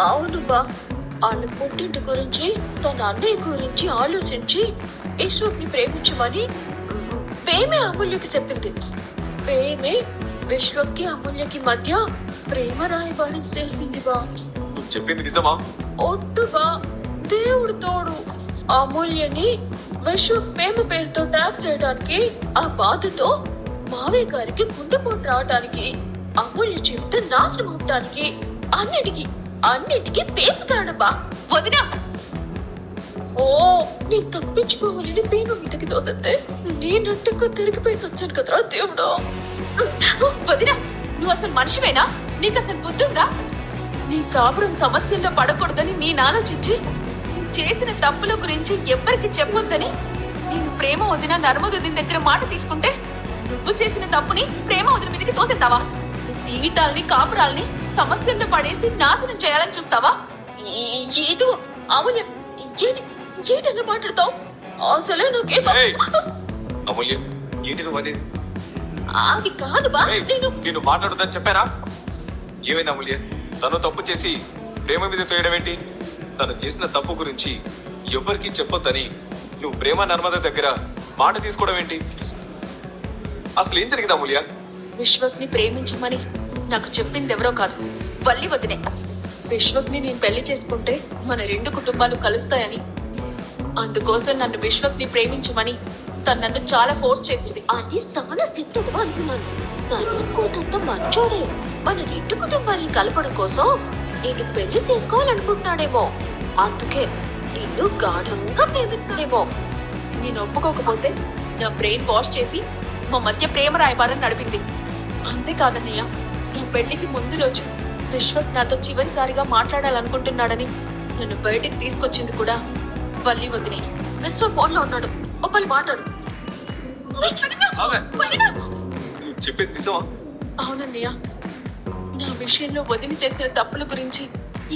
అవును బా. వాళ్ళ పుట్టింటి గురించి తన అన్నయ్య గురించి ఆలోచించి విశ్వక్ని ప్రేమించమని ప్రేమే అమూల్యకి చెప్పింది. ప్రేమే విశ్వక్కి అమూల్యకి మధ్య ప్రేమ రాయబారి చేసింది బా. నువ్వు చెప్పింది నిజమా? ఒట్టు బా, దేవుడు తోడు. అమూల్యని విశ్వ ప్రేమ పేరుతో ట్యాప్ చేయడానికి, ఆ బాధతో మావయ్య గారికి గుండెపోటు రావడానికి, అమూల్య జీవితం నాశనం అవడానికి, అన్నిటికీ పేపుతాడు బా. వదినా, ఓ నేను తప్పించుకోవాలని ప్రేమ మీదకి దోసెత్తే నేనంటకు తిరిగిపోయి వచ్చాను కదరా దేవుడు. వదినా, నువ్వు అసలు మనిషివేనా? నీకు అసలు బుద్ధి ఉందా? నీ కాపురం సమస్యల్లో పడకూడదని నేను ఆలోచించి చేసిన తప్పుల గురించి ఎవ్వరికి చెప్పొద్దని నేను ప్రేమ వదిన నర్మదొదిన దగ్గర మాట తీసుకుంటే నువ్వు చేసిన తప్పుని ప్రేమ వదిన మీదకి తోసేసావా? జీవితాల్ని కాపురాల్ని సమస్యల్లో పడేసి నాశనం చేయాలని చూస్తావా? ఏదో అమూల్య, ఏంటన్నా మాట్లాడతావు? అసలే నాకే అమూల్యం, ఏంటి నువ్వు అనేది? అది కాదు బా. నేను మాట్లాడుదని చెప్పానా? ఏమైంది అమూల్య? తను తప్పు చేసి ప్రేమ మీద తోయడం ఏంటి? తను చేసిన తప్పు గురించి ఎవ్వరికి చెప్పొద్దని నువ్వు ప్రేమ నర్మద దగ్గర మాట తీసుకోవడం ఏంటి? అసలు ఏం జరిగింది అమూల్య? విశ్వక్ని ప్రేమించమని నాకు చెప్పింది ఎవరో కాదు, వల్లి వదినే. విశ్వక్ని నేను పెళ్లి చేసుకుంటే మన రెండు కుటుంబాలు కలుస్తాయని, అందుకోసం నన్ను విశ్వక్ని ప్రేమించమని తను నన్ను చాలా ఫోర్స్ చేసింది. అది చాలా సిద్ధుగా అనుకున్నాను. తను కూతంత మంచోడే. మన రెండు కుటుంబాలని కలపడం కోసం నేను పెళ్లి చేసుకోవాలనుకుంటున్నాడేమో. అందుకే నిన్ను గాఢంగా ప్రేమిస్తున్నాడేమో. నేను ఒప్పుకోకపోతే నా బ్రెయిన్ వాష్ చేసి మా మధ్య ప్రేమ రాయబారం నడిపింది. అంతేకాదన్నయ్య, ఈ పెళ్లికి ముందు రోజు విశ్వక్ నాతో చివరిసారిగా మాట్లాడాలనుకుంటున్నాడని నన్ను బయటికి తీసుకొచ్చింది కూడా వల్లి వదినే. విశ్వ ఫోన్ లో ఉన్నాడు, ఒప్పలు మాట్లాడు. చెప్పేది నిజమా? అవునన్నయ్య, నా విషయంలో వదిన చేసిన తప్పుల గురించి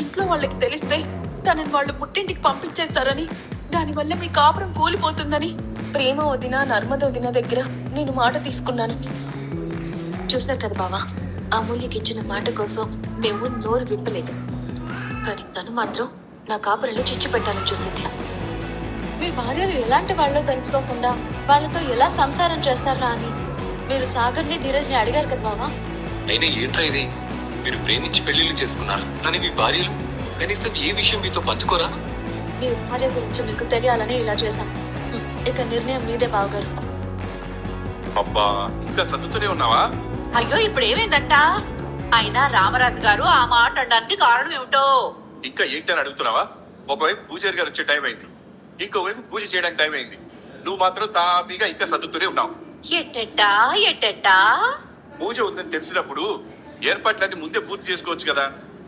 ఇంట్లో వాళ్ళకి తెలిస్తే తనని వాళ్ళు పుట్టింటికి పంపించేస్తారని, దానివల్ల మీ కాపురం కూలిపోతుందని ప్రేమ వదిన నర్మద వదిన దగ్గర నేను మాట తీసుకున్నాను. చూశారు కదా బావా, అమూల్యకి ఇచ్చిన మాట కోసం మేము నోరు విప్పలేదు. కానీ తను మాత్రం నా కాపురంలో చిచ్చు పెట్టాలని చూసింది. మీ భార్యలు ఎలాంటి వాళ్ళో తెలుసుకోకుండా వాళ్ళతో ఎలా సంసారం చేస్తారా అని మీరు సాగర్ని ధీరజ్ని అడిగారు కదా బావా. అయినా ఏంట్రా ఇది? మీరు ప్రేమించి పెళ్లిళ్ళు చేసుకున్నారు, కానీ మీ భార్యలు కనీసం ఏ విషయం మీతో పంచుకోరా? మీ భార్య గురించి మీకు తెలియాలని ఇలా చేశాం. ఇక నిర్ణయం మీదే బావగారు. అబ్బా, ఇంకా సర్దుతూనే ఉన్నావా? అయ్యో, ఇప్పుడు ఏమైందంట? అయినా రామరాజు గారు ఆ మాట అనడానికి కారణం ఏమిటో? ఇంకా ఏంటని అడుగుతున్నావా? ఒకవైపు పూజారి గారు వచ్చే టైం అయింది, ఇంకోవైపు పూజ చేయడానికి టైం అయింది. నువ్వు మాత్రం తాపీగా ఇంకా సర్దుతూనే ఉన్నావు. ఎట్టెట్టా పూజ ఉందని తెలిసినప్పుడు ఏర్పాట్లన్నీ ముందే పూర్తి చేసుకోవచ్చు కదా.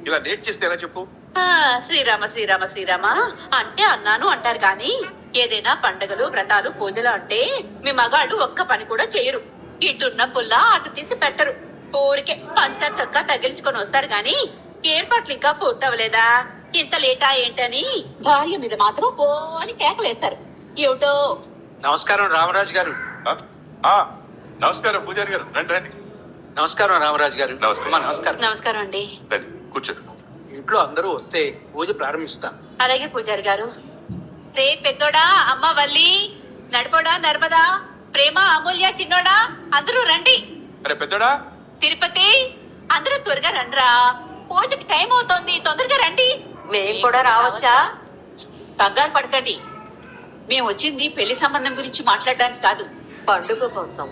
ఇలా లేట్ చేస్తే ఎలా చెప్పు? శ్రీరామ అంటే అన్నాను అంటారు కానీ ఏదైనా పండగలు వ్రతాలు పూజలు అంటే మీ మగాళ్ళు ఒక్క పని కూడా చేయరు. ఇటున్న పుల్ల అటు తీసి పెట్టరు. ఊరికే పంచ చొక్కా తగిలించుకొని వస్తారు గాని ఏర్పాట్లు ఇంకా పూర్తవలేదా, ఇంత లేటా ఏంటని భార్య మీద మాత్రం పో అని కేకలేస్తారు. ఏమిటో. నమస్కారం రామరాజు గారు. నమస్కారం పూజారి గారు, రండి రండి. నమస్కారం రామరాజు గారు. నమస్కారం. నమస్కారం అండి. రండి కూర్చోండి. ఇంట్లో అందరూ వస్తే పూజ ప్రారంభిస్తాం. అలాగే పూజారి గారు. రే పెద్దోడా, అమ్మ వల్లి, నడిపోడా నర్మదా, ప్రేమ అమూల్య, చిన్నోడా అందరూ రండి. అరే పెద్దోడా, తిరుపతి, అందరూ త్వరగా రండిరా, పూజకి టైం అవుతోంది, తొందరగా రండి. మేము కూడా రావచ్చా? కంగారు పడకండి, మేము వచ్చింది పెళ్లి సంబంధం గురించి మాట్లాడడానికి కాదు, పండుగ కోసం.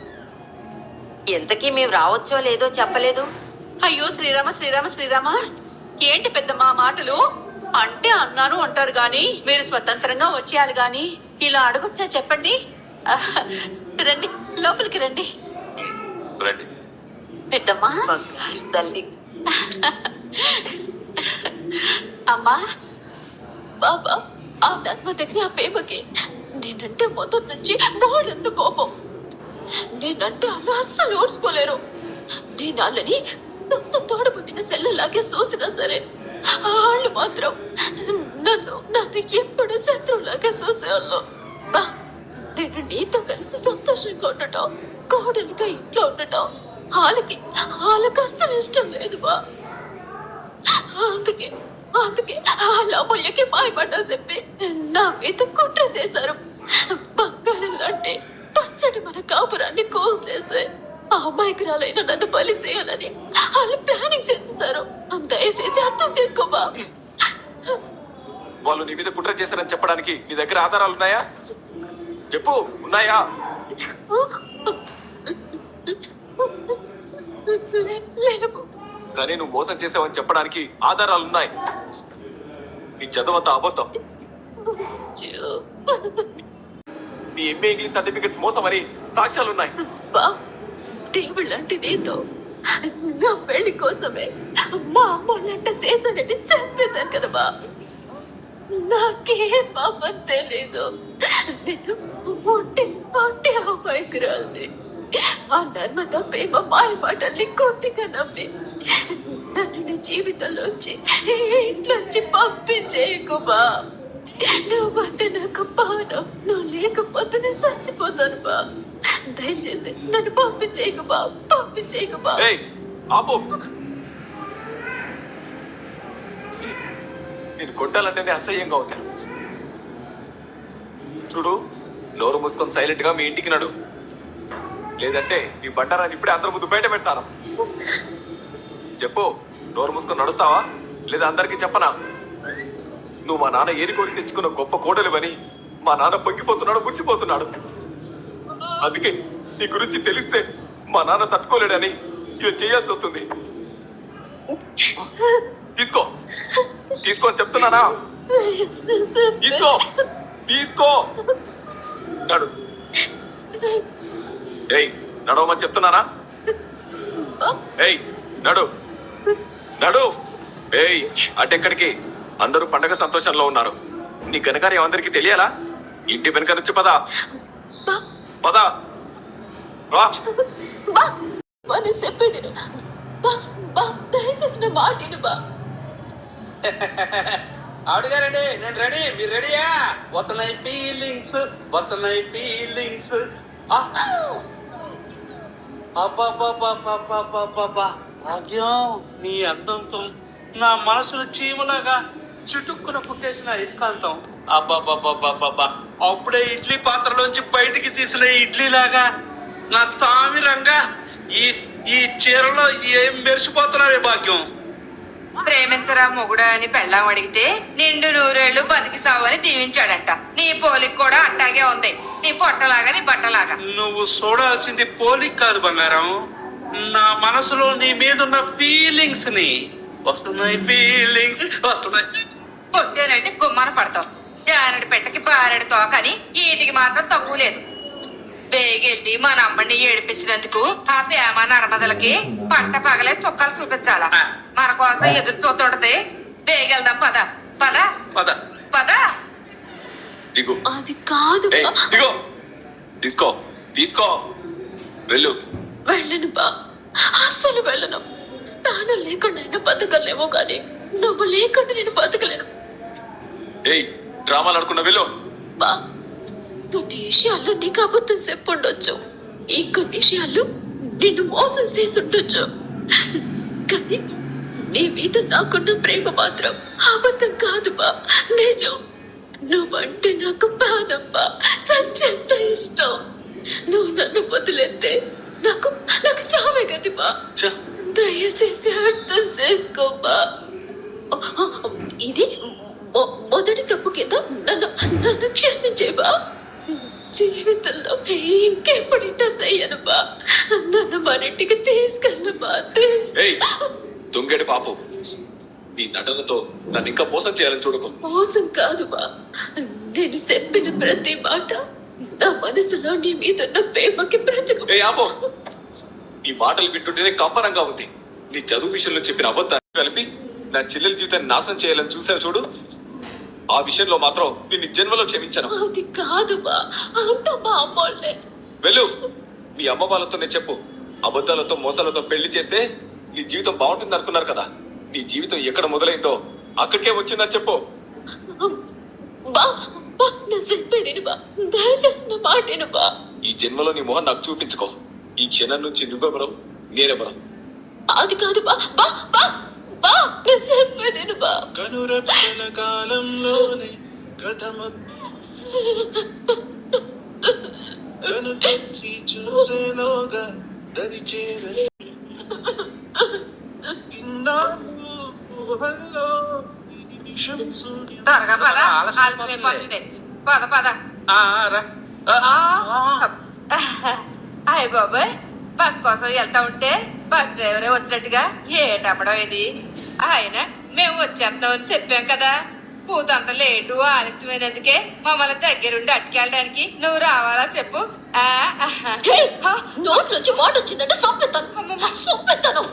ఎంతకీ మేము రావచ్చో లేదో చెప్పలేదు. అయ్యో శ్రీరామ, ఏంటి పెద్దమ్మా మాటలు? అంటే అన్నాను అంటారు గాని మీరు స్వతంత్రంగా వచ్చేయాలి గాని ఇలా అడగొచ్చా చెప్పండి. రండి, లోపలికి రండి. రండి. పెద్దమ్మా, తల్లి. అమ్మా, బాబా, ఆ నర్మదకి ఆ ప్రేమకి నేనంటే మొదటి నుంచి బోళ్ళెంత కోపం. నేనంటే అలా అస్సలు ఓడ్చుకోలేరు. నేను వాళ్ళని సొంత తోడబుట్టిన సెల్లలాగే చూసినా సరే వాళ్ళు మాత్రం నన్ను ఎప్పుడు శత్రువులాగా చూసేవాళ్ళు. నేను నీతో కలిసి సంతోషంగా ఉండటం, కోడలిగా ఇంట్లో ఉండటం వాళ్ళకి అస్సలు ఇష్టం లేదు బా. అందుకే అందుకే వాళ్ళ అమూల్యకి మాయమాటలు చెప్పి నా మీద కుట్ర చేశారు. బంగారం లాంటి పచ్చడి మన కాపురాన్ని కోల్ చేసే ఆ అమాయకురాలైన నన్ను బలి చేయాలని వాళ్ళు ప్లానింగ్ చేసేసారు. దయచేసి అర్థం చేసుకోబా. వాళ్ళు నీ మీద కుట్ర చేశారని చెప్పడానికి నీ దగ్గర ఆధారాలు ఉన్నాయా? చెప్పు, ఉన్నాయా? లేవు. కానీ నువ్వు మోసం చేసావని చెప్పడానికి ఆధారాలు ఉన్నాయి. నీ చదువంతా అబద్ధం. నీ ఎంఏ ఇంగ్లీష్ సర్టిఫికెట్స్ మోసమని సాక్ష్యాలున్నాయి. బా, దేవుళ్ళు అంటే నీతో నా పెళ్లి కోసమే మా అమ్మోళ్ళంట చేశానని చంపేశాను కదా బా. నాకే పాపం తెలీదు. నేను ఒంటి అమాయకురాల్ని. ఆ నర్మద ప్రేమ మాయ మాటల్ని కొట్టిగా నమ్మి నన్ను నీ జీవితంలోంచి ఇంట్లోంచి పంపించేయకు బా. నువ్వంటే నాకు పానం. నువ్వు లేకపోతే నేను చచ్చిపోతాను బా. దయచేసి నన్ను పంపించేయకు బా, పంపించేయకు బా. ఏయ్, ఆపు. నేను కొట్టాలంటేనే అసహ్యంగా అవుతాను. చూడు, నోరు మూసుకొని సైలెంట్ గా మీ ఇంటికి నడు. లేదంటే నీ బండారాన్ని ఇప్పుడే అందరి ముందు బయట పెడతాను. చెప్పు, నోరు మూసుకొని నడుస్తావా లేదా అందరికీ చెప్పనా? నువ్వు మా నాన్న ఏరి కోరి తెచ్చుకున్న గొప్ప కోడలివని మా నాన్న పొంగిపోతున్నాడు, మురిసిపోతున్నాడు. అందుకే నీ గురించి తెలిస్తే మా నాన్న తట్టుకోలేడని ఇలా చేయాల్సి వస్తుంది. తీసుకో తీసుకో అని చెప్తున్నానా? తీసుకో తీసుకో. నడు. ఏయ్, నడవమని చెప్తున్నానా? ఏయ్, నడు నడు. ఏయ్, అటెక్కడికి? అందరూ పండగ సంతోషంలో ఉన్నారు. నీ ఘనకార్యం అందరికీ తెలియాలా? ఇంటి వెనక నుంచి పద పద. రా. చెప్పేది దయచేసి నా మాటిను బా. అడుగారండి, నేను రెడీ. మీరు రెడీయా? వస్తున్నాయి ఫీలింగ్స్, వస్తున్నాయి ఫీలింగ్స్. అబ్బా భాగ్యం, నీ అందంతో నా మనసును చీమలాగా చుట్టుక్కున పుట్టేసిన ఇస్కాంతం. అబ్బా అప్పుడే ఇడ్లీ పాత్రలోంచి బయటికి తీసిన ఇడ్లీ లాగా నా సామి రంగా ఈ చీరలో ఏం మెరిసిపోతున్నావే భాగ్యం. ప్రేమించరా మొగుడా అని పెళ్ళాం అడిగితే నిండు నూరేళ్లు బతికి సావు అని దీవించాడంట. నీ పోలిక కూడా అట్టాగే ఉంది. నీ పొట్టలాగా, నీ బట్టలాగా. నువ్వు చూడాల్సింది పోలిక కాదు బంగారం, నా మనసులో నీ మీదున్న ఫీలింగ్స్ ని. వస్తున్నాయి ఫీలింగ్స్, వస్తున్నాయి. పొద్దునంటే గుమ్మన పడతావు. జానడి పెట్టకి బారెడు తోకని వీటికి మాత్రం తక్కువ లేదు. బేగెళ్ళి మన అమ్మని ఏడిపించినందుకు ఆ ప్రేమ నర్మదలకి పంట పగలే సుక్కలు చూపించాలా. మన కోసం ఎదురు చూస్తుంటది. బేగెళ్దాం, పద పద పద పద. దిగు. అది కాదు ఏయ్, దిగు. తీసుకో తీసుకో. వెళ్ళు. వెళ్ళను బా, అస్సలు వెళ్ళను. ప్రాణం లేకుండా అయినా బతకలేమో కానీ నువ్వు లేకుండా నేను బతకలేను ఏయ్, డ్రామాలు ఆడుకున్నా. వెళ్ళు. బా. కొన్ని విషయాల్లో నీకు అబద్ధం చెప్పుండొచ్చు, ఇంకొన్ని విషయాల్లో నిన్ను మోసం చేసి ఉండొచ్చు. కానీ నీ మీద నాకున్న ప్రేమ మాత్రం అబద్ధం కాదు బా, నిజం. నువ్వంటే నాకు ప్రాణంబా, సత్యంత ఇష్టం. నువ్వు నన్ను వదిలేస్తే నాకు నాకు సావే గది బా. దయచేసి అర్థం చేసుకోబా. ఇది మొదటి తప్పు కింద నన్ను క్షమించేబా. జీవితంలో ఇంకెప్పుడు ఇట్లా చెయ్యను బా. నన్ను మరింటికి తీసుకెళ్ళబా. దొంగడి పాపు, నీ నటనతో నన్ను ఇంకా మోసం చేయాలని చూడకు. మోసం కాదు బా, నేను చెప్పిన ప్రతి మాట నా మనసులో నీ మీద ఉన్న ప్రేమకి బ్రతుకు. ఆపో. నీ మాటలు వింటుంటేనే కంపరంగా ఉంది. నీ చదువు విషయంలో చెప్పిన అబద్ధాన్ని కలిపి నా చెల్లెల జీవితాన్ని నాశనం చేయాలని చూశాను చూడు. ఆ విషయంలో మాత్రం నిన్ను జన్మలో క్షమించను. అది కాదు బా, అంతా మా అమ్మోళ్ళే. వెళ్ళు. మీ అమ్మ వాళ్ళతోనే చెప్పు. అబద్ధాలతో మోసాలతో పెళ్లి చేస్తే నీ జీవితం బాగుంటుంది అనుకున్నారు కదా. నీ జీవితం ఎక్కడ మొదలైందో అక్కడికే వచ్చిందని చెప్పు. బా బా, నా చెప్పేది బా, దయచేసి నా మాటేను బా. ఈ జన్మలో నీ మొహం నాకు చూపించుకో. ఈ క్షణం నుంచి నువ్వెవరో నేనెవరో. అది కాదు బా బా బా బా చెప్పేదేను బా. కనురెప్పల కాలంలోనే కను తెచ్చి చూసేలోగా దరి చేర త్వరగా పద ఆలస్యమైపోతుంది. పద పద. అయ్య బాబాయ్, బస్ కోసం వెళ్తా ఉంటే బస్ డ్రైవరే వచ్చినట్టుగా ఏటమ్మడం ఇది. ఆయన మేము వచ్చేస్తామని చెప్పాం కదా, పూతంత లేటు ఆలస్యమైనందుకే మమ్మల్ని దగ్గరుండి అట్టుకెళ్ళడానికి నువ్వు రావాలా చెప్పు. నోట్లోంచి మాట వచ్చిందంటే సొప్పెత్తాను.